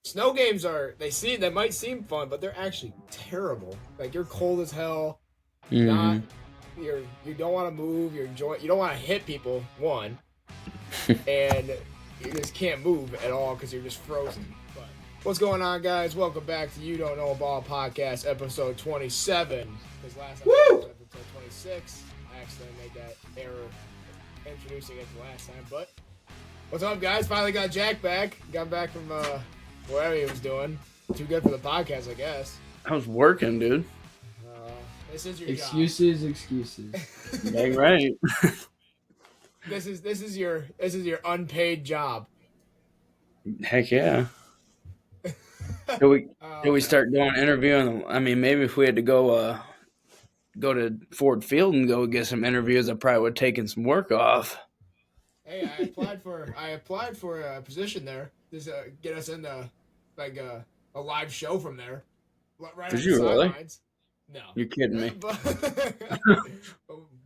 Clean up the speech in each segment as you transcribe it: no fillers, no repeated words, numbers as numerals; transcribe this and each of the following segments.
Snow games they might seem fun, but they're actually terrible. Like you're cold as hell. Not Mm-hmm. you don't want to move. You don't want to hit people. One, and you just can't move at all because you're just frozen. But what's going on, guys? Welcome back to You Don't Know a Ball podcast, episode 27. Because last episode was episode 26. I accidentally made that error introducing it last time. But what's up, guys? Finally got Jack back. Got back from whatever he was doing. Too good for the podcast, I guess. I was working, dude. This is your excuses. Dang right. This is your unpaid job. Heck yeah. Did we start doing interviewing? I mean, maybe if we had to go to Ford Field and go get some interviews, I probably would have taken some work off. Hey, I applied for a position there. Just get us into like a live show from there. Right. Did you really? No. You're kidding me.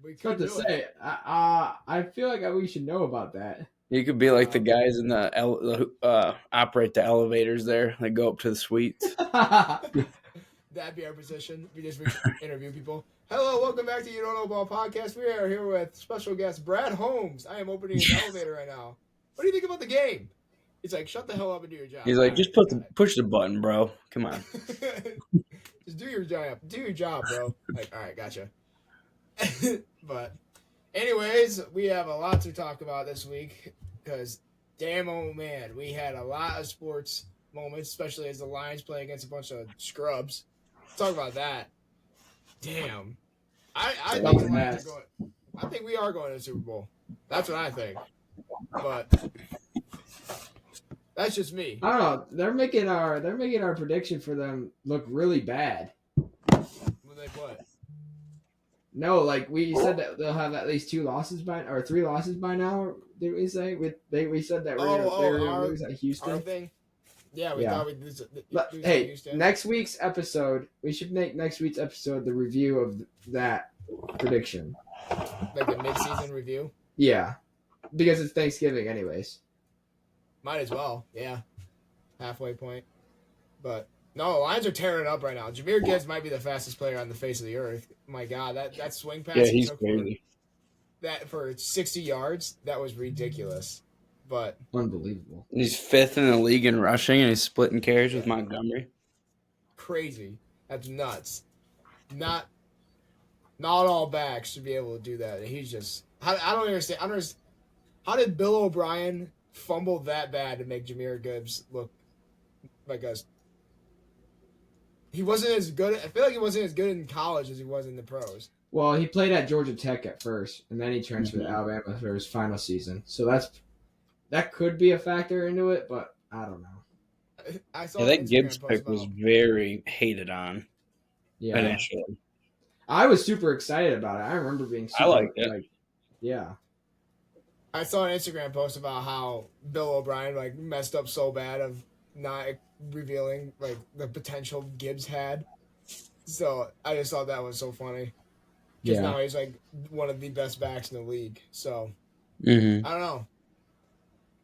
We What to say? I feel like we should know about that. You could be like the guys in the operate the elevators there. They go up to the suites. That'd be our position. We just interview people. Hello, welcome back to You Don't Know Ball podcast. We are here with special guest Brad Holmes. I am opening an elevator right now. What do you think about the game? He's like, shut the hell up and do your job. He's like, just push the button, bro. Come on. Just do your job. Do your job, bro. Like, all right, gotcha. But anyways, we have a lot to talk about this week because damn, oh man, we had a lot of sports moments, especially as the Lions play against a bunch of scrubs. Let's talk about that. Damn. I think the Lions are going. I think we are going to the Super Bowl. That's what I think. But that's just me. I don't know. They're making our prediction for them look really bad. What? No, like we said that they'll have at least 3 losses by now. Did we say? We said that we're gonna lose at Houston. Our thing? Yeah, we thought we'd lose hey, Houston. next week's episode, we should make next week's episode the review of that prediction. Like the mid-season review? Yeah, because it's Thanksgiving anyways. Might as well, yeah. Halfway point. But no, the Lions are tearing it up right now. Jahmyr Gibbs might be the fastest player on the face of the earth. My God, that swing pass He's crazy. For 60 yards, that was ridiculous. But unbelievable. He's 5th in the league in rushing, and he's splitting carries with Montgomery. Crazy. That's nuts. Not all backs should be able to do that. He's just I don't understand. How did Bill O'Brien fumble that bad to make Jahmyr Gibbs look like us? He wasn't as good. I feel like he wasn't as good in college as he was in the pros. Well, he played at Georgia Tech at first, and then he transferred to Alabama for his final season. So that could be a factor into it, but I don't know. I saw that Gibbs pick was very hated on. Yeah, initially. I was super excited about it. I remember being super, I liked it. Yeah. I saw an Instagram post about how Bill O'Brien messed up so bad of not revealing the potential Gibbs had. So I just thought that was so funny. Because now he's one of the best backs in the league. So I don't know.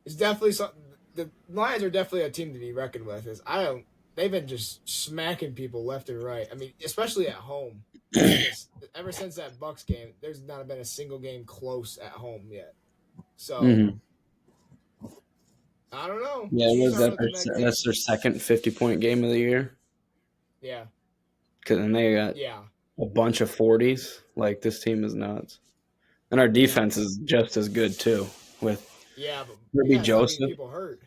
It's definitely something. The Lions are definitely a team to be reckoned with. They've been just smacking people left and right. I mean, especially at home. Ever since that Bucs game, there's not been a single game Close at home yet. So I don't know. Yeah, that's their second 50-point game of the year. Yeah. Because then they got a bunch of 40s. Like, this team is nuts. And our defense is just as good, too, with Ruby Joseph. People hurt.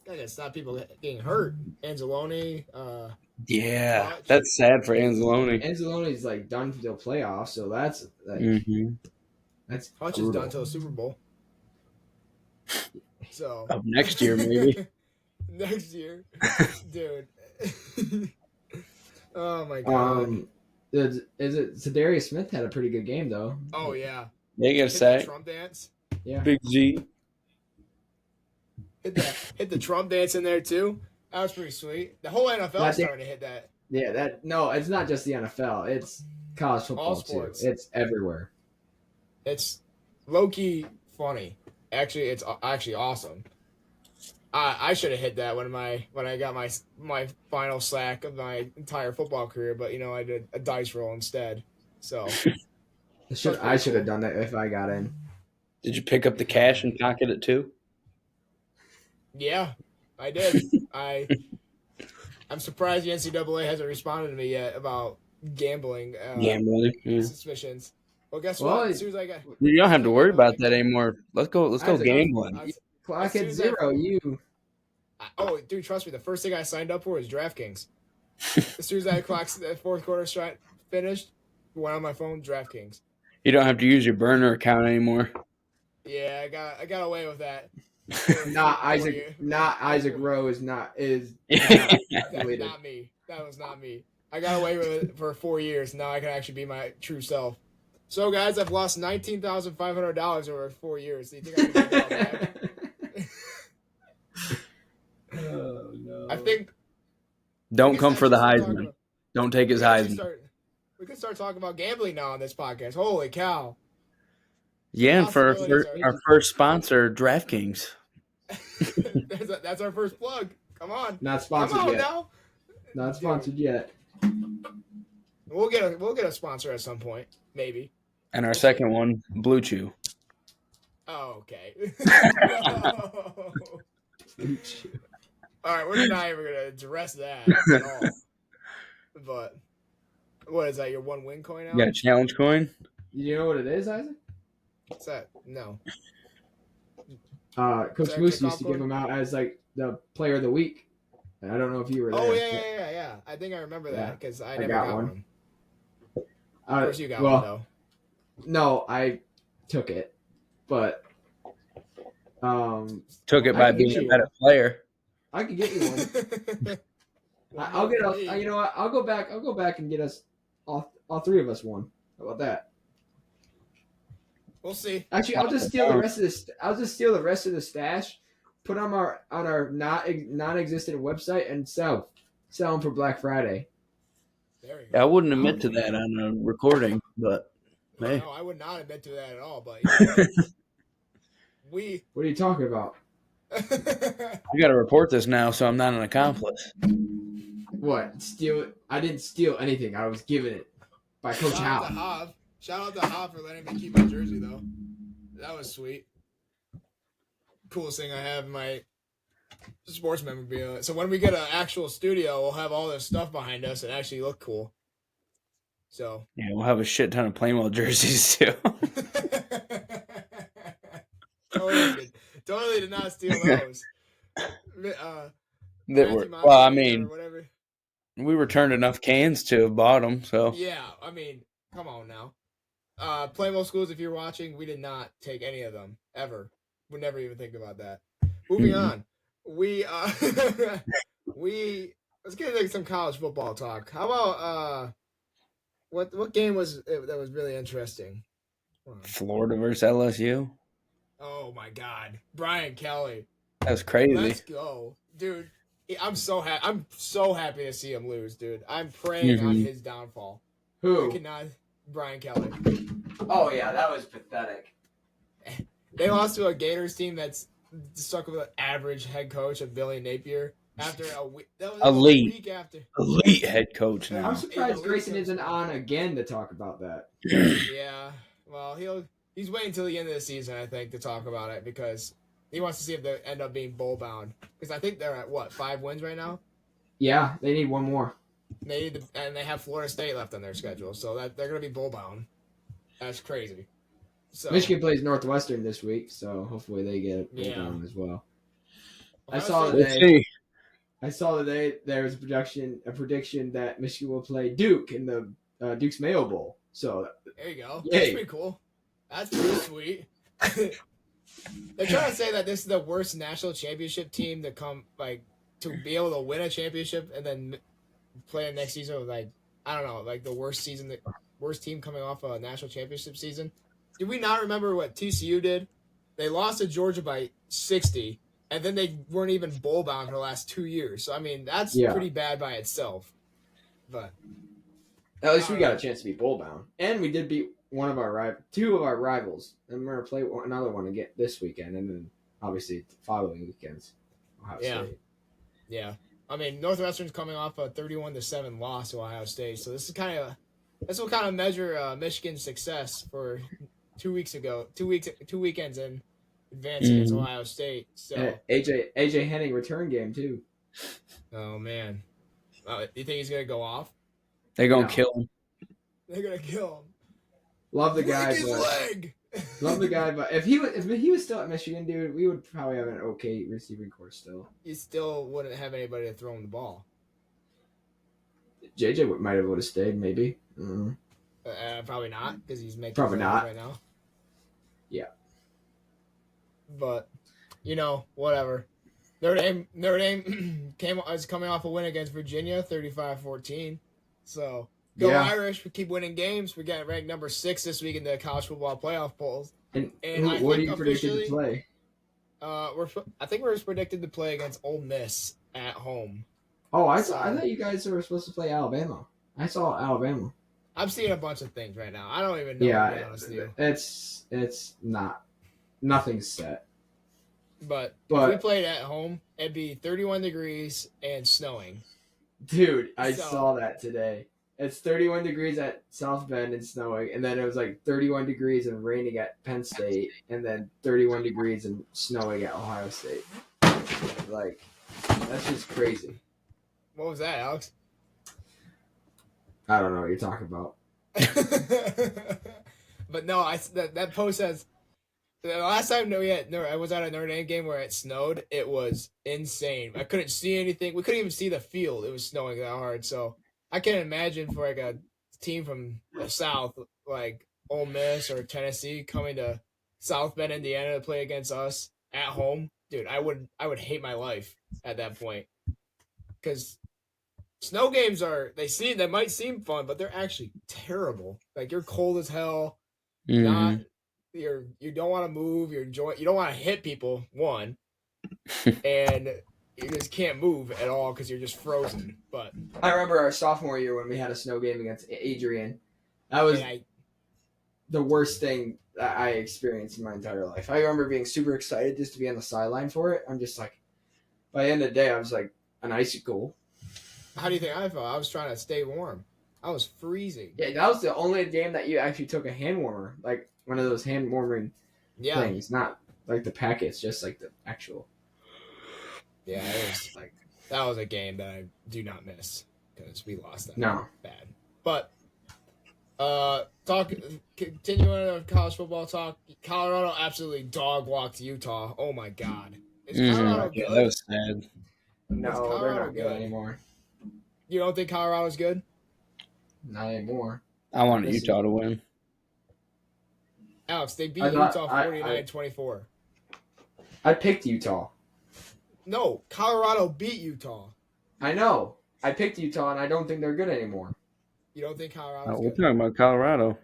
Gotta stop people getting hurt. Anzalone. Hutch. That's sad for Anzalone. Anzalone's done for the playoffs, so that's that's Hutch is done until the Super Bowl. So of next year, maybe. Next year, dude. Oh my God. Is it Zadarius Smith had a pretty good game though? Oh yeah. They gotta say Trump dance. Yeah. Big Z. Hit the Trump dance in there too. That was pretty sweet. The whole NFL is starting to hit that. Yeah, it's not just the NFL. It's college football all sports too. It's everywhere. It's low key funny. Actually, it's actually awesome. I should have hit that when I got my final sack of my entire football career, but I did a dice roll instead. So I should have done that if I got in. Did you pick up the cash and pocket it too? Yeah, I did. I'm surprised the NCAA hasn't responded to me yet about gambling suspicions. Well, guess what? As soon as I got, you don't have to worry about that anymore. Let's go gambling. Clock at zero. Dude, trust me. The first thing I signed up for was DraftKings. As soon as that fourth quarter finished, went on my phone, DraftKings. You don't have to use your burner account anymore. Yeah, I got away with that. Isaac Rowe is not not me. That was not me. I got away with it for 4 years. Now I can actually be my true self. So, guys, I've lost $19,500 over 4 years. So you think I can get that back? Oh no! I think. Don't come for the Heisman. Don't take his Heisman. We could start talking about gambling now on this podcast. Holy cow! Yeah, and for our first sponsor, DraftKings. That's our first plug. Come on. Not sponsored yet. Now. Not sponsored yet. We'll get a sponsor at some point, maybe. And our second one, Blue Chew. Oh, okay. Blue Chew. All right, we're not even going to address that at all. But what is that? Your one win coin out? Yeah, challenge coin. You know what it is, Isaac? What's that? No. Coach Moose used to give them out as like the player of the week. And I don't know if you were there. Oh yeah. I think I remember that because I never got one. Of course, you got one though. No, I took it, but took it by being a better player. I could get you one. I'll get us. You know what? I'll go back and get us all three of us one. How about that? We'll see. Actually, I'll just steal the rest of this. I'll just steal the rest of the stash, put them on our non-existent website, and sell them for Black Friday. There you go. I wouldn't admit to that on a recording, but hey. No, I would not admit to that at all. But What are you talking about? I got to report this now, so I'm not an accomplice. What? Steal? I didn't steal anything. I was given it by Coach Howe. Shout out to Hobb for letting me keep my jersey, though. That was sweet. Coolest thing I have in my sports memorabilia. So when we get an actual studio, we'll have all this stuff behind us and actually look cool. So yeah, we'll have a shit ton of Plainwell jerseys, too. Totally did not steal those. I mean, we returned enough cans to have bought them, so. Yeah, I mean, come on now. Plainwell Schools, if you're watching, we did not take any of them ever. We never even think about that. Moving on, let's get into some college football talk. How about what game was it that was really interesting? Florida versus LSU. Oh my God, Brian Kelly. That's crazy. Let's go, dude. I'm so happy to see him lose, dude. I'm praying on his downfall. Who? Brian Kelly. Oh yeah, that was pathetic. They lost to a Gators team that's stuck with an average head coach of Billy Napier after a week. That was a week after. Elite head coach now. I'm surprised Grayson isn't on again to talk about that. Yeah, well, he's waiting until the end of the season, I think, to talk about it because he wants to see if they end up being bowl bound. Because I think they're at 5 wins right now. Yeah, they need one more. And they have Florida State left on their schedule, so that they're going to be bowl bound. That's crazy. So Michigan plays Northwestern this week, so hopefully they get bowl bound as well. I saw today there was a prediction that Michigan will play Duke in the Duke's Mayo Bowl. So there you go. Yay. That's pretty cool. That's pretty sweet. They're trying to say that this is the worst national championship team to be able to win a championship and then play it next season with the worst team coming off a national championship season. Did we not remember what TCU did? They lost to Georgia by 60, and then they weren't even bowl bound for the last 2 years. So I mean, that's pretty bad by itself. But at least we got a chance to be bowl bound, and we did beat two of our rivals, and we're gonna play another one again this weekend, and then obviously the following weekends. Ohio State. Yeah. I mean, Northwestern's coming off a 31-7 loss to Ohio State, so this will kind of measure Michigan's success for 2 weeks ago, 2 weekends in advance against Ohio State. So AJ Henning return game too. Oh man, you think he's gonna go off? They're gonna kill him. They're gonna kill him. Love the guy, his but leg. Love the guy, but if he was still at Michigan, dude, we would probably have an okay receiving corps still. You still wouldn't have anybody to throw him the ball. JJ might have stayed, maybe. Probably not, because he's making probably not right now. Yeah, but whatever. Notre Dame is coming off a win against Virginia, 35-14. So go Irish! We keep winning games. We got ranked number 6 this week in the college football playoff polls. And what do you predicted to play? I think we're predicted to play against Ole Miss at home. Oh, I thought you guys were supposed to play Alabama. I saw Alabama. I'm seeing a bunch of things right now. I don't even know. Yeah, to be honest with you. It's nothing's set. But if we played at home, it'd be 31 degrees and snowing. Dude, I saw that today. It's 31 degrees at South Bend and snowing, and then it was like 31 degrees and raining at Penn State, and then 31 degrees and snowing at Ohio State. Like, that's just crazy. What was that, Alex? I don't know what you're talking about. But no, that post says the last time I was at a Notre Dame game where it snowed. It was insane. I couldn't see anything. We couldn't even see the field. It was snowing that hard. So I can't imagine for like a team from the South, like Ole Miss or Tennessee, coming to South Bend, Indiana to play against us at home. Dude, I would hate my life at that point, because snow games they might seem fun, but they're actually terrible. Like, you're cold as hell. You don't want to move. You don't want to hit people, one, and you just can't move at all because you're just frozen. But I remember our sophomore year when we had a snow game against Adrian. That was the worst thing that I experienced in my entire life. I remember being super excited just to be on the sideline for it. I'm just like, by the end of the day, I was like an icicle. How do you think I felt? I was trying to stay warm. I was freezing. Yeah, that was the only game that you actually took a hand warmer, like one of those hand warming things, not like the packets, just like the actual. Yeah, it was like that was a game that I do not miss because we lost that. No, bad. But continuing on college football talk, Colorado absolutely dog walked Utah. Oh my God, is Colorado good? That was sad. No, they're not good anymore. You don't think Colorado's good? Not anymore. I wanted Utah to win. Alex, they beat Utah 49-24. I picked Utah. No, Colorado beat Utah. I know. I picked Utah, and I don't think they're good anymore. You don't think Colorado's good? We're talking about Colorado.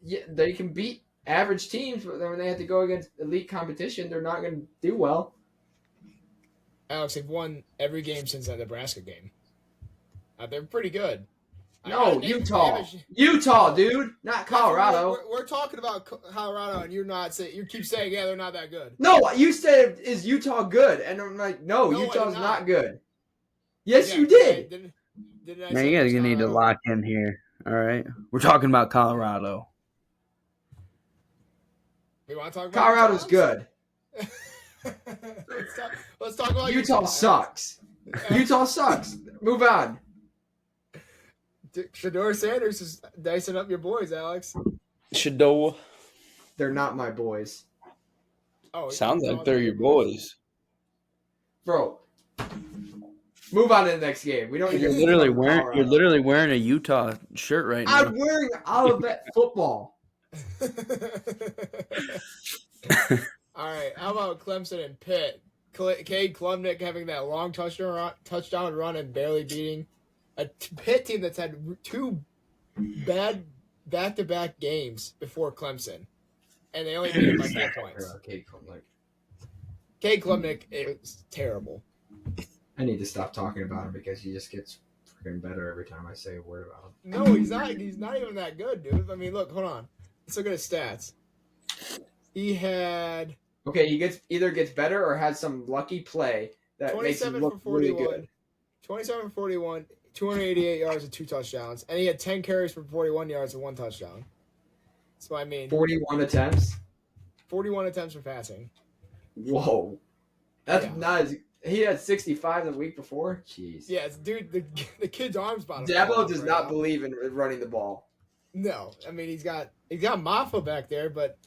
Yeah, they can beat average teams, but then when they have to go against elite competition, they're not going to do well. Alex, they've won every game since that Nebraska game. They're pretty good. No, Utah. Utah, dude, not Colorado. We're talking about Colorado, and you keep saying, yeah, they're not that good. No, you said, is Utah good? And I'm like, no Utah's not good. Yes, you did. Man, you guys need to lock in here, all right? We're talking about Colorado. We want to talk about Colorado's good. Let's talk about Utah sucks. Utah sucks. Move on. Shedeur Sanders is dicing up your boys, Alex. Shedeur. They're not my boys. Oh, sounds like they're your boys. Bro, move on to the next game. We don't. You're literally wearing a Utah shirt right now. I'm wearing Olivet football. All right, how about Clemson and Pitt? Cade Klubnik having that long touchdown run and barely beating a Pitt team that's had 2 bad back-to-back games before Clemson, and they only beat him by 4 points. Cade Klubnik is terrible. I need to stop talking about him because he just gets freaking better every time I say a word about him. No, he's not. He's not even that good, dude. I mean, look, hold on. Let's look at his stats. He had Okay, he either gets better or has some lucky play that makes him look really good. 27 for 41, 288 yards and 2 touchdowns, and he had 10 carries for 41 yards and 1 touchdown. So I mean, 41 attempts. 41 attempts for passing. Whoa, that's not as. He had 65 the week before. Jeez. Yeah, dude, the kid's arms bottom. Dabo does not believe in running the ball. No, I mean he's got Maffa back there, but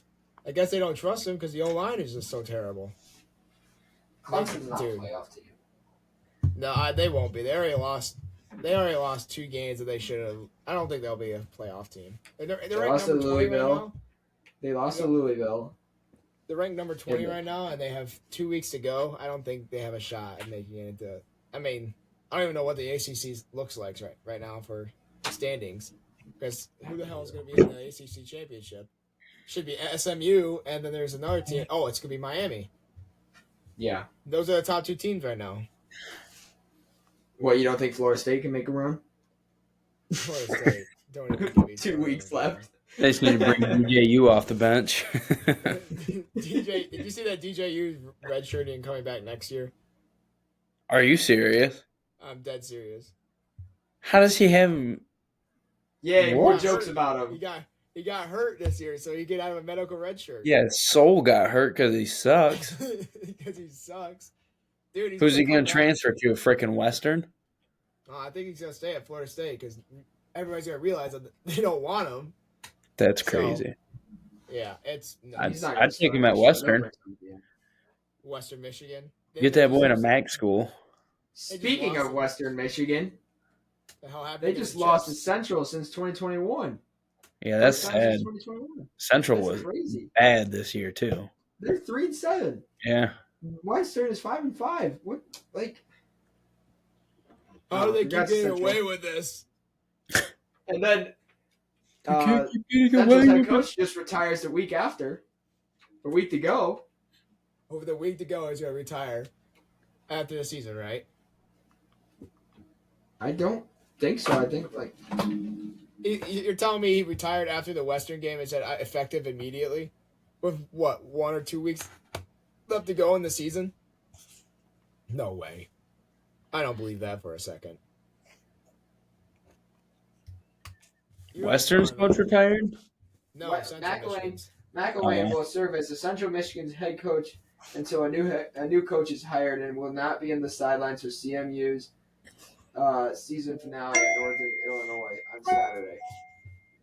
I guess they don't trust him because the O-line is just so terrible. Clemson's not a playoff team. No, they won't be. They already lost 2 games that they should have. I don't think they'll be a playoff team. They're lost to Louisville. Right, they lost to Louisville. They're ranked number 20 right now, and they have 2 weeks to go. I don't think they have a shot at making it into. I mean, I don't even know what the ACC looks like right now for standings, because who the hell is going to be in the ACC championship? Should be SMU, and then there's another team. Oh, it's going to be Miami. Yeah, those are the top 2 teams right now. What, you don't think Florida State can make a run? Florida State don't even give me 2 weeks left. They just need to bring DJU off the bench. Did you see that DJU redshirting and coming back next year? Are you serious? I'm dead serious. How does he have? Yeah, more jokes about him. He got hurt this year, so he get out of a medical redshirt. Yeah, Soul got hurt because he sucks. Because he sucks. Dude, who's he going to transfer to? A freaking Western? Oh, I think he's going to stay at Florida State because everybody's going to realize that they don't want him. That's crazy. Yeah, it's. No, I'd take him at Western. Western Michigan. Get that boy in a MAC school. Speaking of Western Michigan, they just lost to Central since 2021. Yeah, that's sad. Central was bad this year too. They're 3-7. Yeah. Western is 5-5. What, like? How do they keep getting away with this? And then Central's head coach just retires the week after. A week to go. Over the week to go, he's going to retire after the season, right? I don't think so. I think you're telling me he retired after the Western game and said effective immediately? With what, 1 or 2 weeks left to go in the season? No way. I don't believe that for a second. Western's coach retired? No, McElwain will serve as the Central Michigan's head coach until a new coach is hired and will not be in the sidelines for CMU's season finale at Northern Illinois on Saturday,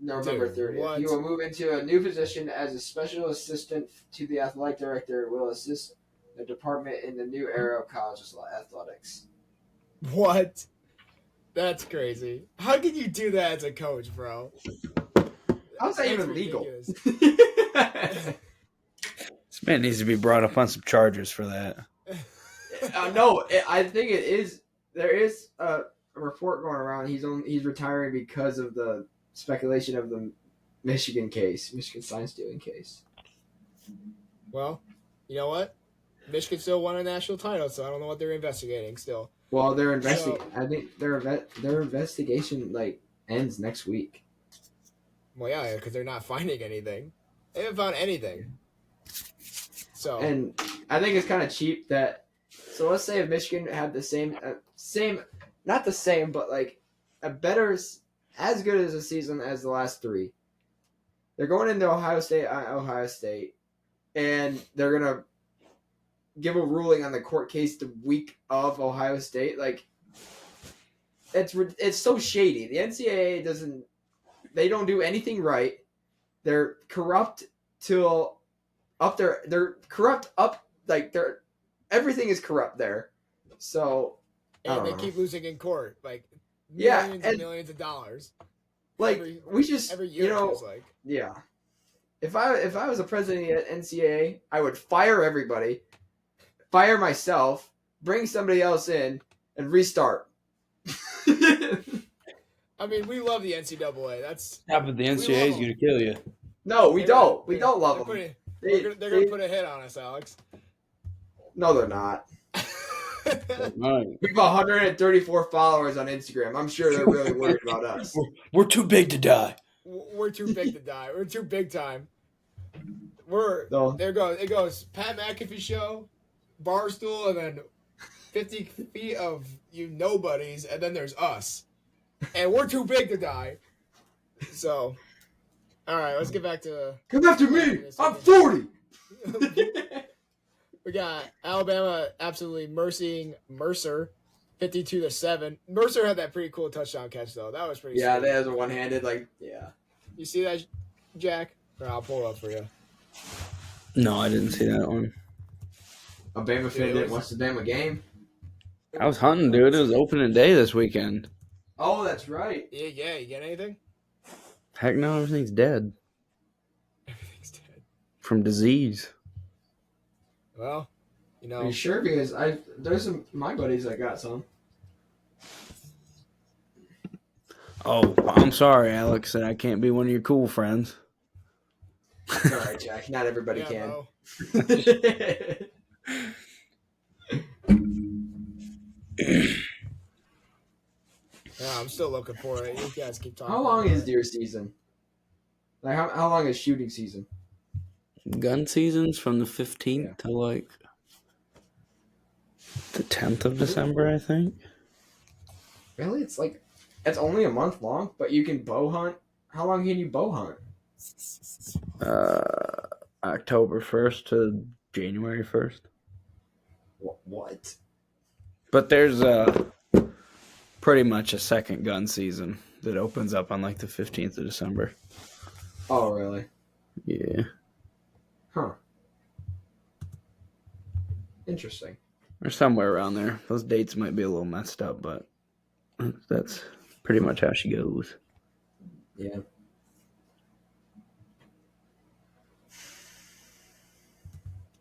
November 30th. He will move into a new position as a special assistant to the athletic director and will assist the department in the new era of college athletics. What? That's crazy. How can you do that as a coach, bro? How's that even legal? This man needs to be brought up on some charges for that. No, I think it is. There is a report going around. He's retiring because of the speculation of the Michigan sign stealing case. Well, you know what? Michigan still won a national title, so I don't know what they're investigating still. Well, they're investigating. I think their investigation ends next week. Well, yeah, because they're not finding anything. They haven't found anything. So, and I think it's kind of cheap that. So let's say if Michigan had the same, not the same, but a better, as good as a season as the last 3. They're going into Ohio State, and they're gonna give a ruling on the court case the week of Ohio State. It's so shady. The NCAA they don't do anything right. They're corrupt till up there. They're corrupt up everything is corrupt there. So and they keep losing in court, millions and millions of dollars. Every year, yeah. If I was a president of the NCAA, I would fire everybody, fire myself, bring somebody else in, and restart. I mean, we love the NCAA. But the NCAA is going to kill you. No, we don't. We don't love them. They're going to put a hit on us, Alex. No, they're not. We have 134 followers on Instagram. I'm sure they're really worried about us. We're too big to die. We're too big to die. We're too big time. It goes Pat McAfee show, Barstool, and then 50 feet of you nobodies, and then there's us. And we're too big to die. So, all right, let's get back to... Come after me! I'm 40! We got Alabama absolutely mercying Mercer, 52-7. Mercer had that pretty cool touchdown catch, though. That was pretty Yeah, sweet. that was a one-handed, yeah. You see that, Jack? Or I'll pull it up for you. No, I didn't see that one. A Bama fan didn't watch the Bama game. I was hunting, dude. It was opening day this weekend. Oh, that's right. Yeah, you get anything? Heck no, everything's dead. Everything's dead. From disease. Well, Are you sure? Because there's some my buddies that got some. Oh, I'm sorry, Alex, that I can't be one of your cool friends. All right, Jack. Not everybody can. Yeah, I'm still looking for it. You guys keep talking. How long is deer season? Like, how long is shooting season? Gun season's from the 15th to the 10th of December, I think. Really? It's only a month long, but you can bow hunt. How long can you bow hunt? October 1st to January 1st. What? But there's pretty much a second gun season that opens up on the 15th of December. Oh, really? Yeah. Huh. Interesting. Or somewhere around there. Those dates might be a little messed up, but that's pretty much how she goes. Yeah.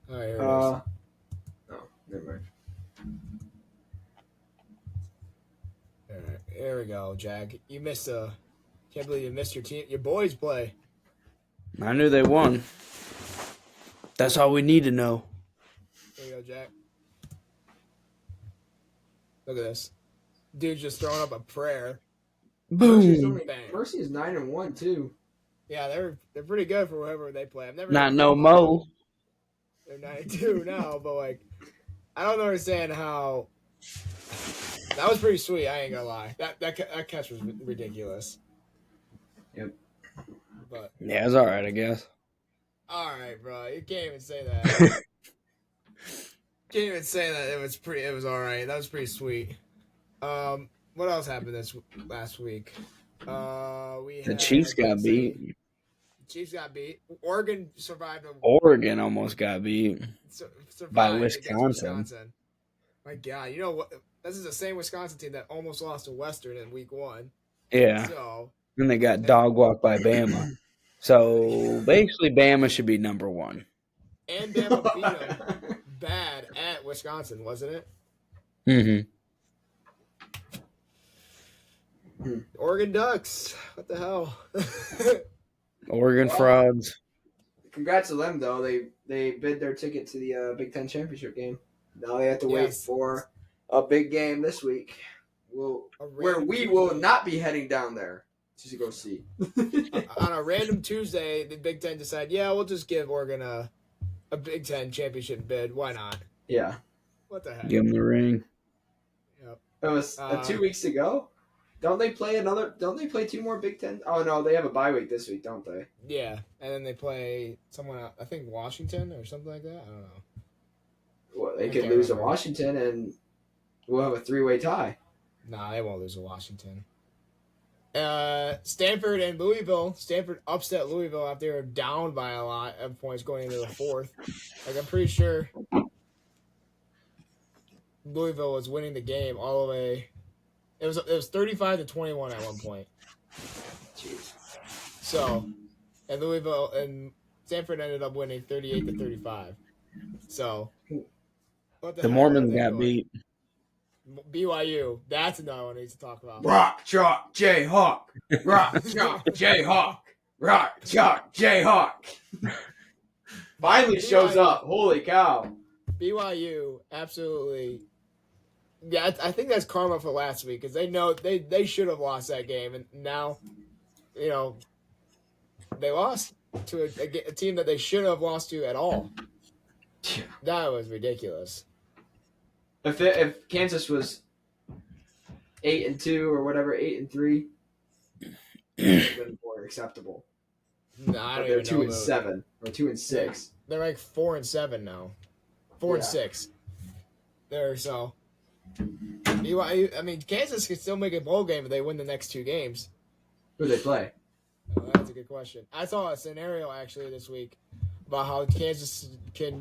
Oh, never mind. All right, here we go, Jack. You missed can't believe you missed your team. Your boys play. I knew they won. That's all we need to know. There you go, Jack. Look at this. Dude's just throwing up a prayer. Boom. Mercy is 9-1 too. Yeah, they're pretty good for whoever they play. I've never not no mo. They're 9-2 now, but I don't understand how. That was pretty sweet. I ain't gonna lie. That catch was ridiculous. Yep. But yeah, it's all right, I guess. All right, bro. You can't even say that. Can't even say that it was all right. That was pretty sweet. What else happened last week? The Chiefs got beat. Chiefs got beat. Oregon survived. Oregon almost got beat by Wisconsin. My God, you know what? This is the same Wisconsin team that almost lost to Western in week 1. Yeah. So then they got dog walked by Bama. So basically, Bama should be number 1. And Bama beat them bad at Wisconsin, wasn't it? Mm-hmm. Oregon Ducks. What the hell? Oregon frauds. Congrats to them, though. They bid their ticket to the Big Ten championship game. Now they have to wait for a big game this week. Where we will not be heading down there to go see. On a random Tuesday, the Big Ten decided, we'll just give Oregon a Big Ten championship bid. Why not? Yeah. What the heck? Give them the ring. Yep. It was 2 weeks ago. Don't they play 2 more Big Ten? Oh, no, they have a bye week this week, don't they? Yeah, and then they play someone else, I think Washington or something like that. I don't know. Well, they could lose to Washington and we'll have a 3-way tie. Nah, they won't lose to Washington. Stanford and Louisville. Stanford upset Louisville after they were down by a lot of points going into the 4th. I'm pretty sure Louisville was winning the game all the way. It was 35-21 at one point. Jeez. So, and Louisville and Stanford ended up winning 38-35. So, what the Mormons got beat. BYU. That's another one we need to talk about. Rock, chalk, Jayhawk. Rock, chalk, Jayhawk. Rock, chalk, Jayhawk. Finally shows up. Holy cow. BYU absolutely. Yeah, I think that's karma for last week because they know they should have lost that game, and now, they lost. to a team that they should have lost to at all. That was ridiculous. If Kansas was 8-2 or whatever, 8-3, it would have been more acceptable. No, I don't they're even know. 2-7 or 2-6. They're like 4-7 now. 4-6. There, so. I mean, Kansas can still make a bowl game if they win the next 2 games. Who do they play? Oh, that's a good question. I saw a scenario actually this week about how Kansas can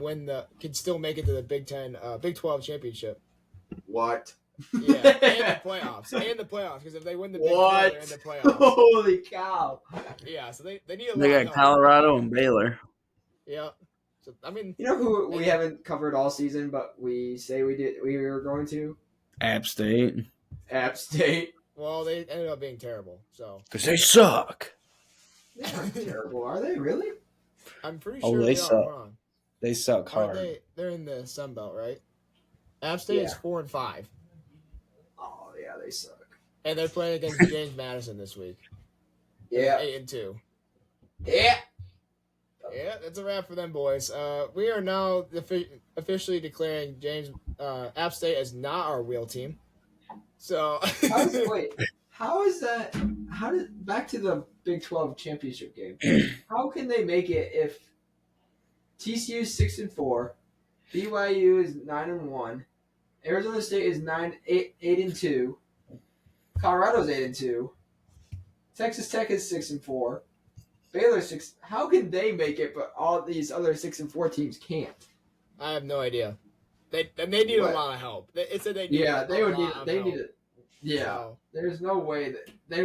still make it to the Big 12 championship. What? Yeah, and the playoffs. Because if they win the Big 12, they're in the playoffs. Holy cow! Yeah, so they need a lot. They got Colorado and Baylor. Yeah. So, I mean, you know who we haven't covered all season, but we say we were going to? App State. Well, they ended up being terrible. So because they suck. They're not terrible, are they? Really? I'm pretty sure they suck. are. They suck hard. They're in the Sun Belt, right? App State is 4-5. Oh yeah, they suck. And they're playing against James Madison this week. Yeah. 8-2. Yeah. Yeah, that's a wrap for them, boys. We are now officially declaring App State as not our real team. So how is that? Back to the Big 12 championship game? How can they make it if TCU is 6-4, BYU is 9-1, Arizona State is 8-2, Colorado's 8-2, Texas Tech is 6-4. Baylor 6. How can they make it, but all these other 6-4 teams can't? I have no idea. They need a lot of help. It said they need. Yeah, they would need. They need it. Yeah, so, there's no way they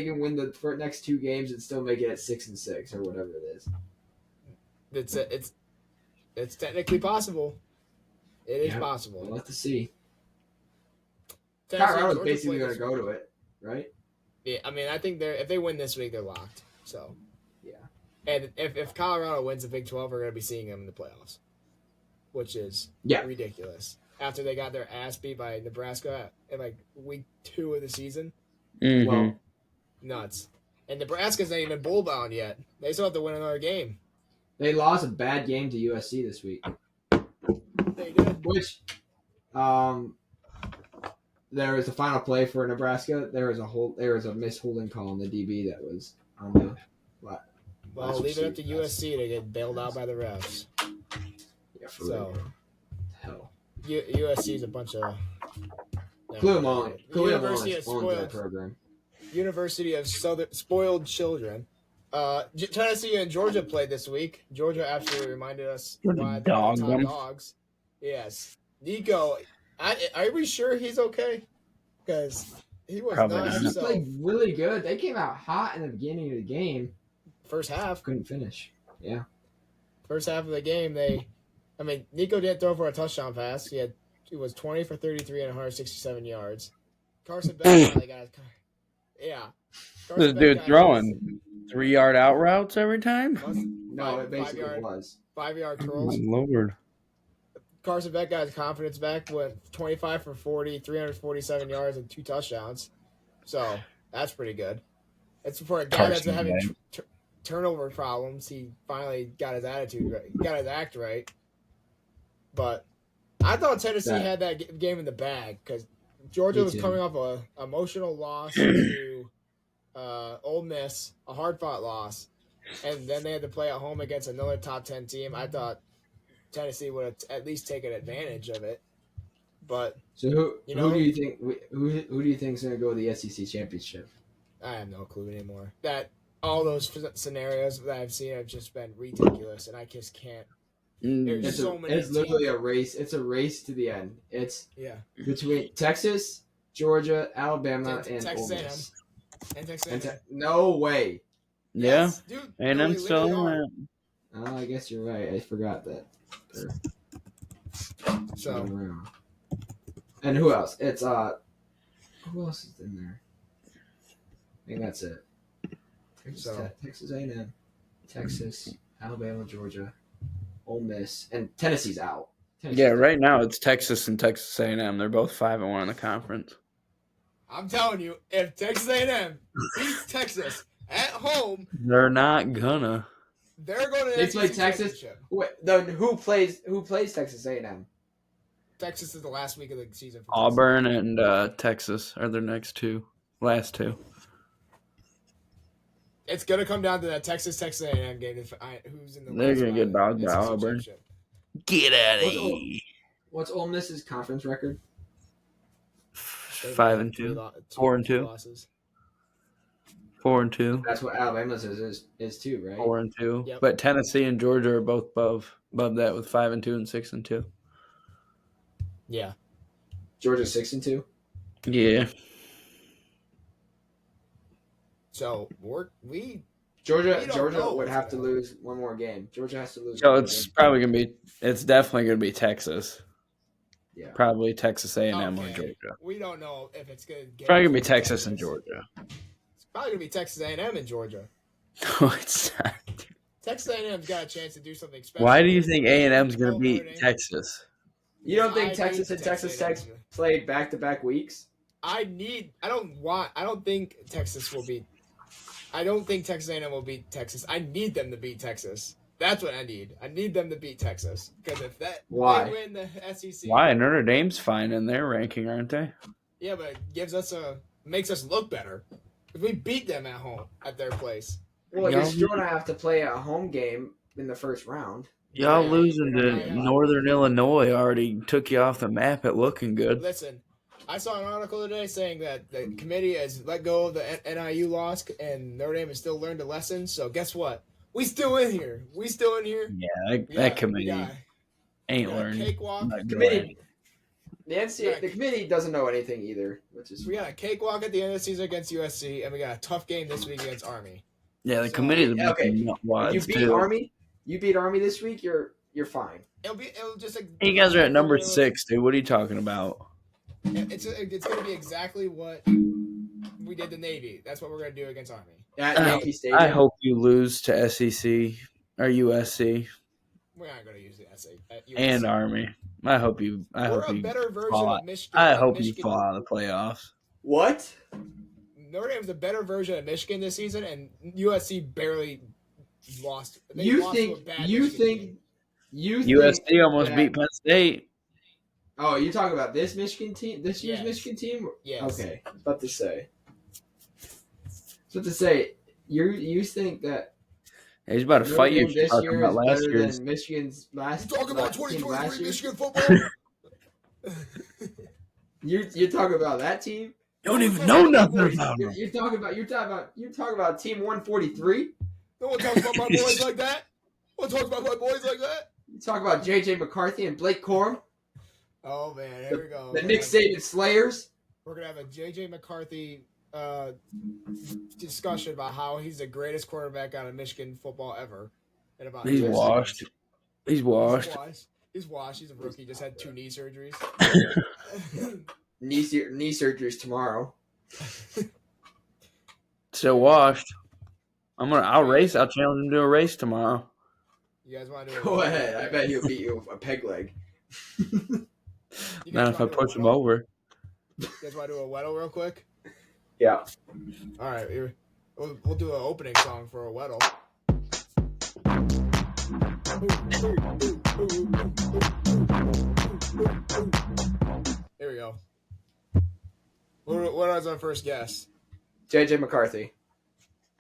can win the next 2 games and still make it at 6-6 or whatever it is. It's technically possible. It is possible. We'll have to see. Colorado's basically going to go to it, right? Yeah, I mean, I think if they win this week, they're locked. So. And if Colorado wins the Big 12, we're going to be seeing them in the playoffs, which is ridiculous. After they got their ass beat by Nebraska in like week 2 of the season. Mm-hmm. Well, nuts. And Nebraska's not even bowl bound yet. They still have to win another game. They lost a bad game to USC this week. They did. Which, there was a final play for Nebraska. There was a missed holding call on the DB that was on the. Well, leave it up to USC to get bailed out by the refs. Yeah, for real. Hell. USC is a bunch of... University of Spoiled Children. Tennessee and Georgia played this week. Georgia absolutely reminded us why they're top dogs. Yes. Nico, are we sure he's okay? Because he was not himself. He played really good. They came out hot in the beginning of the game. First half. Couldn't finish. Yeah. First half of the game, Nico didn't throw for a touchdown pass. He was 20 for 33 and 167 yards. Carson Beck finally got this dude throwing 3-yard out routes every time? No, it basically was. 5-yard curls. Oh, my Lord. Carson Beck got his confidence back, went 25 for 40, 347 yards, and 2 touchdowns. So, that's pretty good. It's for a guy that's having turnover problems. He finally got his attitude right. He got his act right. But I thought Tennessee had that game in the bag because Georgia was coming off an emotional loss to Ole Miss, a hard-fought loss, and then they had to play at home against another top 10 team. I thought Tennessee would have at least taken advantage of it. But so who do you think is going to go to the SEC championship? I have no clue anymore. All those scenarios that I've seen have just been ridiculous, and I just can't. There's so many. It's literally a race. It's a race to the end. It's between Texas, Georgia, Alabama, and Texas A&M. And Texas A&M. No way. Yeah, yes, dude. A&M's still in that. Oh, I guess you're right. I forgot that. So. And who else? It's who else is in there? I think that's it. Texas A&M, Texas, Alabama, Georgia, Ole Miss, and Tennessee's out. Right now it's Texas and Texas A&M. They're both 5-1 in the conference. I'm telling you, if Texas A&M beats Texas at home, they're not gonna. They're going to they play Texas. Wait, who plays Texas A&M? Texas is the last week of the season. For Auburn and Texas are their last two. It's going to come down to that Texas A&M game. Who's in the? They're going to get dogged by Auburn. Get out of here. What's Ole Miss's conference record? 5-2, 4-2. Losses. 4-2. That's what Alabama's is too, right? 4-2. Yep. But Tennessee and Georgia are both above that with 5-2 and 6-2. Yeah. Georgia 6-2. Yeah. So Georgia would have to lose one more game. Georgia has to lose. So it's probably gonna be. It's definitely gonna be Texas. Yeah. Probably Texas A&M or Georgia. We don't know if it's gonna get. Probably gonna be Texas and Georgia. It's probably gonna be Texas A&M and Georgia. No, it's not. Texas A&M's got a chance to do something special. Why do you think A&M's gonna beat Texas? You don't think Texas and Texas Tech played back-to-back weeks? I don't think Texas will beat. I don't think Texas A&M will beat Texas. I need them to beat Texas. That's what I need. I need them to beat Texas because if they win the SEC. Why? Notre Dame's fine in their ranking, aren't they? Yeah, but it makes us look better if we beat them at home at their place. Well, you're still gonna have to play a home game in the first round. Y'all losing to Northern Illinois already took you off the map at looking good. Listen, I saw an article today saying that the committee has let go of the NIU loss and Notre Dame has still learned a lesson. So guess what? We still in here. Yeah, that committee ain't learned. The committee doesn't know anything either. We got a cakewalk at the end of the season against USC, and we got a tough game this week against Army. Yeah, the committee's You beat Army this week, you're fine. It'll just. You guys are at number 6, dude. What are you talking about? It's going to be exactly what we did to Navy. That's what we're going to do against Army. At Yankee Stadium. I hope you lose to SEC or USC. We're not going to use the SEC and Army. I hope you. We're a better version of Michigan. I hope you fall out of the playoffs. What? Notre Dame's a better version of Michigan this season, and USC barely lost. You think USC almost beat Penn State? Oh, you talking about this Michigan team? This year's Michigan team? Yes. Okay. I was about to say, you think that he's about to fight you this talking year about is last better year's. than Michigan's last. You talking about 2023 Michigan football? you talking about that team? You don't even know nothing about them. You're talking about Team 143. No one talks about my boys like that. No one talks about my boys like that. You talk about J.J. McCarthy and Blake Corum. Oh man, here we go. The Nick Saban Slayers. We're gonna have a J.J. McCarthy discussion about how he's the greatest quarterback out of Michigan football ever. In about He's washed. He's washed. He's washed. He's a rookie. Just had 2 knee surgeries. knee surgeries tomorrow. Still washed. I'll race. I'll challenge him to a race tomorrow. You guys want to do Go ahead. I bet he'll beat you with a peg leg. Not if I push him over. You guys want to do a Weddle real quick? Yeah. All right. We'll do an opening song for a Weddle. Here we go. What was our first guess? J.J. McCarthy.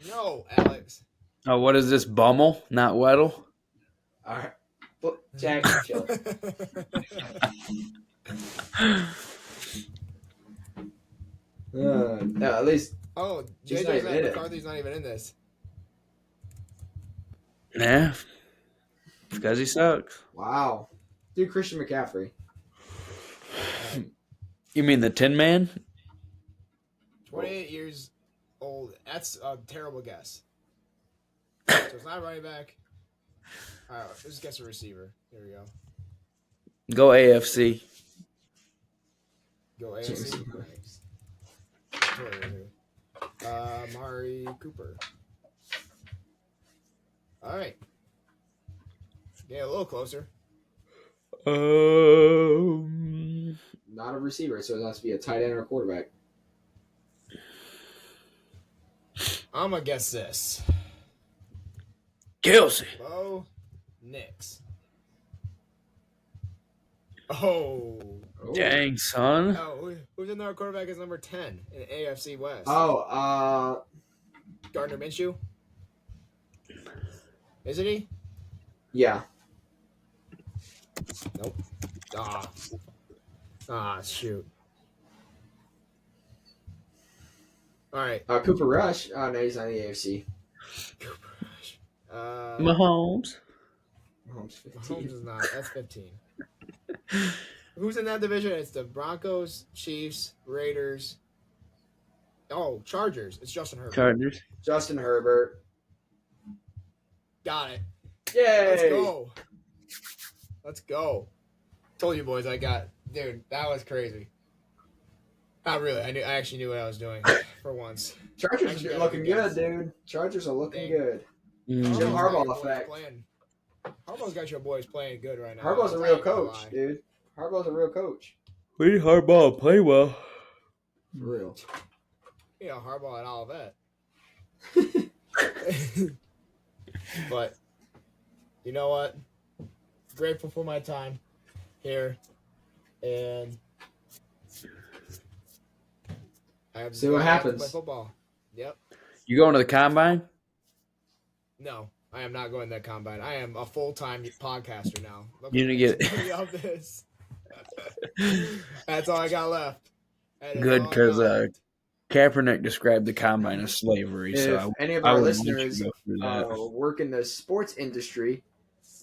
No, Alex. Oh, what is this? Bummel, not Weddle? All right. Well, Jack, chill. No, at least. Oh, J.J. McCarthy's not even in this. Yeah. Because he sucks. Wow. Dude, Christian McCaffrey. You mean the Tin Man? 28 years old. That's a terrible guess. So it's not running back. All right, let's guess a receiver. Here we go. Go AFC. Go AFC. Mari Cooper. All right. Yeah, a little closer. Not a receiver, so it has to be a tight end or a quarterback. I'm going to guess this. Kelsey. Bo Nix. Oh. Dang, son. Oh, who's in our quarterback is number 10 in AFC West? Oh, Gardner Minshew? Isn't he? Yeah. Nope. Shoot. All right. Cooper Rush. Oh, no, he's on the AFC. Cooper Rush. Mahomes. Mahomes 15. Mahomes is not. That's 15. Who's in that division? It's the Broncos, Chiefs, Raiders. Oh, Chargers. It's Justin Herbert. Chargers. Justin Herbert. Got it. Yay! Let's go. Told you boys dude, that was crazy. Not really. I actually knew what I was doing for once. Chargers are looking good, dude. Chargers are looking good. Jim Harbaugh effect. Harbaugh's got your boys playing good right now. Harbaugh's a real coach, dude. Harbaugh's a real coach. We need Harbaugh to play well. For real. Yeah, Harbaugh and all of that. But you know what? Grateful for my time here, and I have see what happens. Play football. Yep. You going to the combine? No, I am not going to that combine. I am a full-time podcaster now. You didn't get this. That's all I got left. Good, because Kaepernick described the combine as slavery. If any of our listeners work in the sports industry,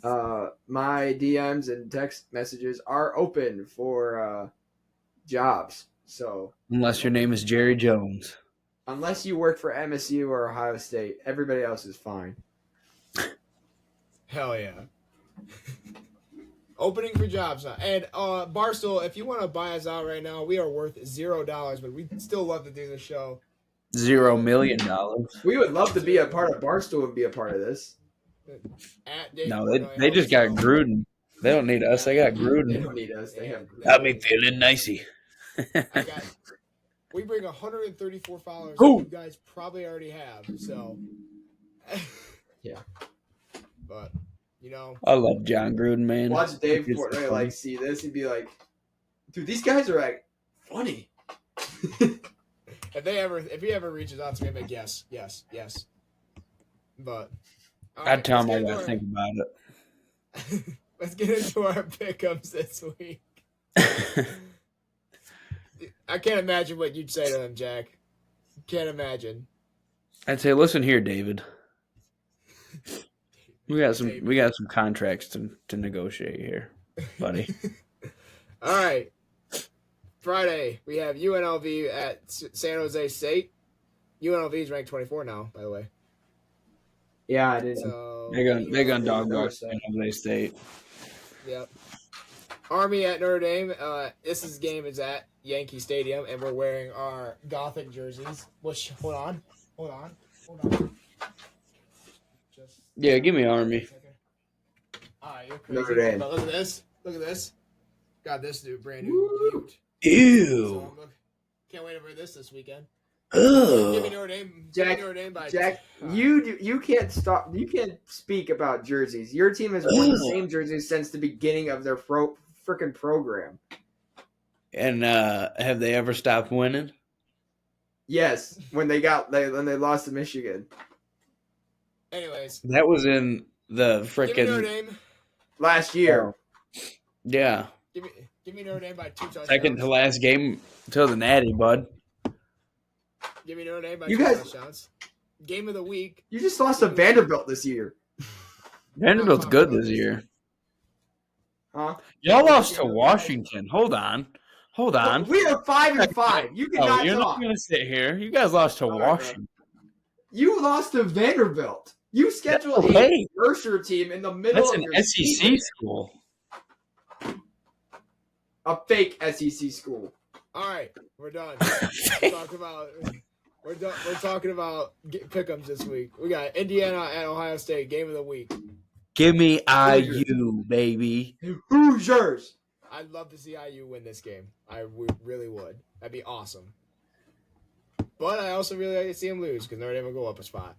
my DMs and text messages are open for jobs. So unless your name is Jerry Jones. Unless you work for MSU or Ohio State, everybody else is fine. Hell yeah. Opening for jobs now. And Barstool, if you want to buy us out right now, we are worth $0, but we'd still love to do the show. $0 million. We would love to be a part of Barstool and be a part of this. No, they just got Gruden. They don't need us. They got Gruden. They don't need us. They have Gruden. Got me feeling nicey. We bring 134 followers. You guys probably already have. So, yeah. But you know, I love John Gruden, man. Watch Dave Portnoy see this. He'd be like, "Dude, these guys are funny." If he ever reaches out to me, I'm like, yes. But I'd tell him I gotta think about it. Let's get into our pickups this week. I can't imagine what you'd say to them, Jack. Can't imagine. I'd say, listen here, David. We got some contracts to negotiate here, buddy. All right. Friday, we have UNLV at San Jose State. UNLV is ranked 24 now, by the way. Yeah, I did. So, they're gonna dog walk San Jose State. Yep. Army at Notre Dame. This game is at Yankee Stadium, and we're wearing our Gothic jerseys. Hold on. Yeah, give me Army. You're crazy. Notre Dame. But look at this. Got this dude brand new. Ew. So can't wait to wear this weekend. Ugh. Give me Notre Dame. Jack, you can't stop. You can't speak about jerseys. Your team has worn the same jerseys since the beginning of their freaking program. And have they ever stopped winning? Yes, when they lost to Michigan. Anyways, that was in the freaking Notre Dame last year. Yeah. Give me Notre Dame by 2 touchdowns. Second to last game till the Natty, bud. Give me Notre Dame by 2 touchdowns. Game of the week. You just lost to Vanderbilt this year. Vanderbilt's good this year. Huh? Y'all lost to Washington. Hold on. We are 5-5. You cannot you're talk. not going to sit here. You guys lost to Washington. You lost to Vanderbilt. You scheduled a Mercer team in the middle of your SEC season. school. A fake SEC school. All right, we're done. We're talking about pick'ems this week. We got Indiana at Ohio State, game of the week. Give me IU, baby. Hoosiers. I'd love to see IU win this game. I really would. That'd be awesome. But I also really like to see them lose because Notre Dame will go up a spot.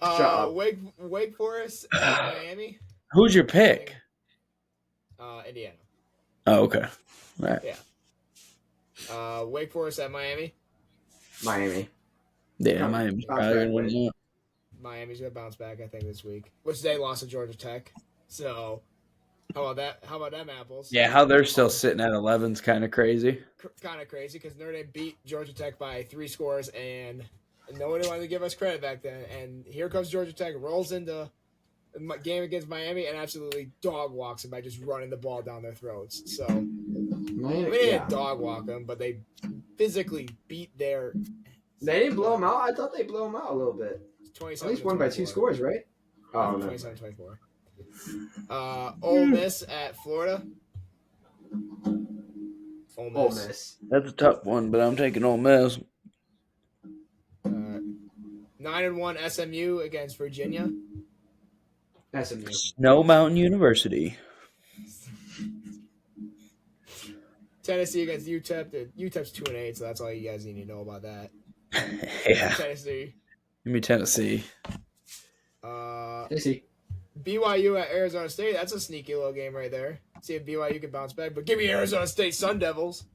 Wake Forest at Miami. Who's your pick? Indiana. Oh, okay. All right. Yeah. Wake Forest at Miami. Miami. Yeah, Miami's probably going to win. Miami's going to bounce back, I think, this week. Which they lost to Georgia Tech. So, how about that? How about them apples? Yeah, how they're still sitting at 11 is kind of crazy. Kind of crazy because Notre Dame beat Georgia Tech by 3 scores, and nobody wanted to give us credit back then. And here comes Georgia Tech, rolls into a game against Miami, and absolutely dog walks them by just running the ball down their throats. So, we didn't dog walk them, but they physically beat their. They didn't blow them out. I thought they blew them out a little bit. At least won by 2 scores, right? Oh, 27-24. Ole Miss at Florida. Ole Miss. That's a tough one, but I'm taking Ole Miss. 9-1 SMU against Virginia. SMU. Snow Mountain University. Tennessee against UTEP. UTEP's 2-8, so that's all you guys need to know about that. Yeah. Tennessee. Give me Tennessee. Tennessee. BYU at Arizona State. That's a sneaky little game right there. See if BYU can bounce back. But give me Arizona State Sun Devils.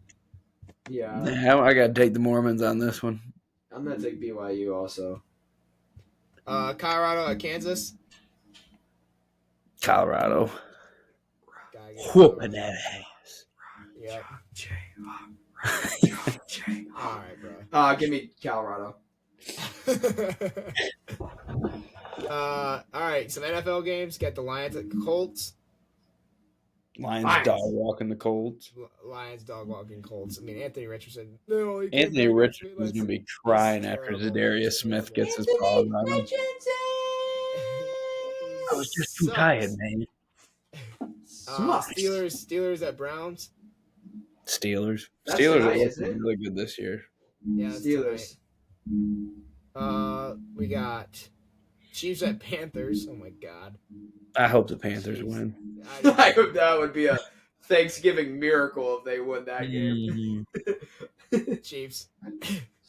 Yeah. I got to take the Mormons on this one. I'm going to take BYU also. Colorado at Kansas. Colorado. Whooping that ass. Yep. All right, bro. Give me Colorado. All right, some NFL games. Got the Lions at Colts. Lions dog walking the Colts. Lions dog walking Colts. I mean, Anthony Richardson. No, Anthony Richardson's gonna be crying after Zadarius Smith gets his ball on him. I was just too tired, man. Steelers at Browns. Steelers That's are nice, looking really good this year. Yeah, Steelers. We got Chiefs at Panthers. Oh my god. I hope the Panthers win. I hope that would be a Thanksgiving miracle if they won that game. Chiefs.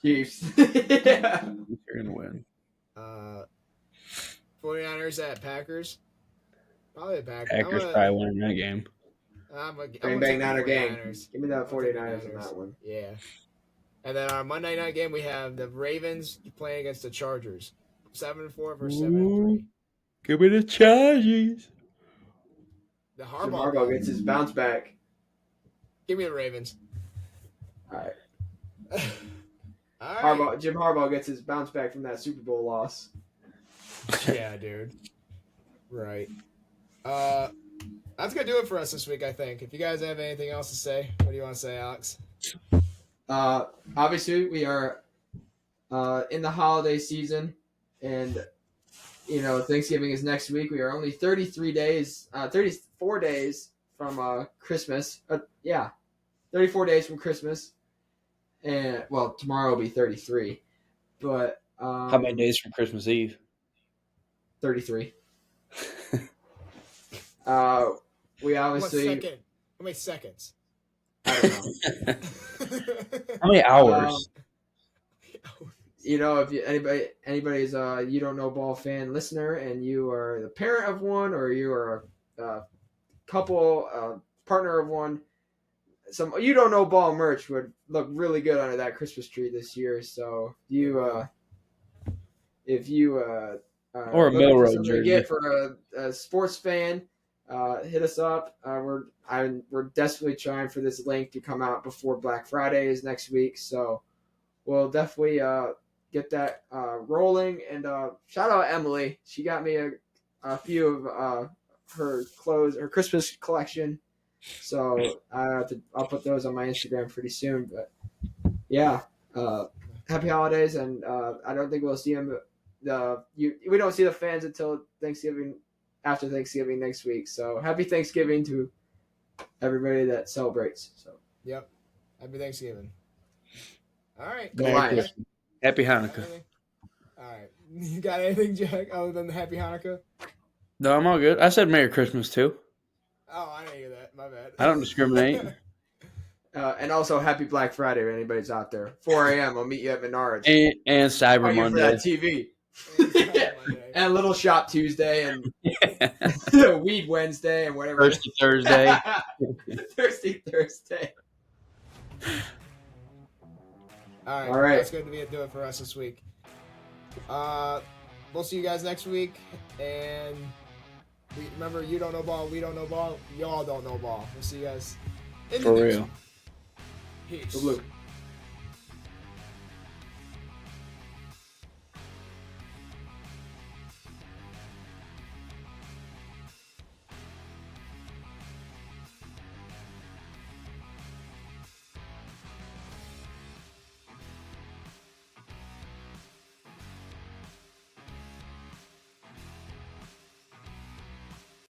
Chiefs. Yeah. They're gonna win. 49ers at Packers. Probably the Packers. Packers probably winning that game. Bang Niner game. Give me that 49ers in that one. Yeah. And then our Monday night game, we have the Ravens playing against the Chargers. 7-4 versus 7-3. Give me the Chargers. The Harbaugh gets his bounce back. Give me the Ravens. All right. All right. Jim Harbaugh gets his bounce back from that Super Bowl loss. Yeah, dude. Right. That's gonna do it for us this week, I think. If you guys have anything else to say, what do you want to say, Alex? Obviously, we are in the holiday season, and Thanksgiving is next week. We are only 34 days from Christmas. 34 days from Christmas, and tomorrow will be 33. But how many days from Christmas Eve? 33. We obviously. How many seconds? I don't know. How many hours? If anybody's you don't know ball fan listener, and you are the parent of one, or you are a couple partner of one, some you don't know ball merch would look really good under that Christmas tree this year. So if you or a Mill Road jersey get for a sports fan, hit us up. We're desperately trying for this link to come out before Black Friday is next week. So we'll definitely get that rolling. And shout out Emily. She got me a few of her clothes, her Christmas collection. So I'll put those on my Instagram pretty soon. But yeah, happy holidays, and I don't think we'll see them. We don't see the fans until Thanksgiving, after Thanksgiving next week. So happy Thanksgiving to everybody that celebrates. So yep, happy Thanksgiving. All right, happy Hanukkah. All right, you got anything, Jack, other than the happy Hanukkah? No, I'm all good. I said Merry Christmas too. Oh, I didn't hear that. My bad. I don't discriminate. And also happy Black Friday if anybody's out there. 4 a.m. I'll meet you at Menards. And Cyber Monday. For that TV. And a little shop Tuesday and weed Wednesday and whatever. Thirsty Thursday. Thirsty Thursday. All right. That's going to do it for us this week. We'll see you guys next week. And remember, you don't know ball, we don't know ball, y'all don't know ball. We'll see you guys in the next one. Peace.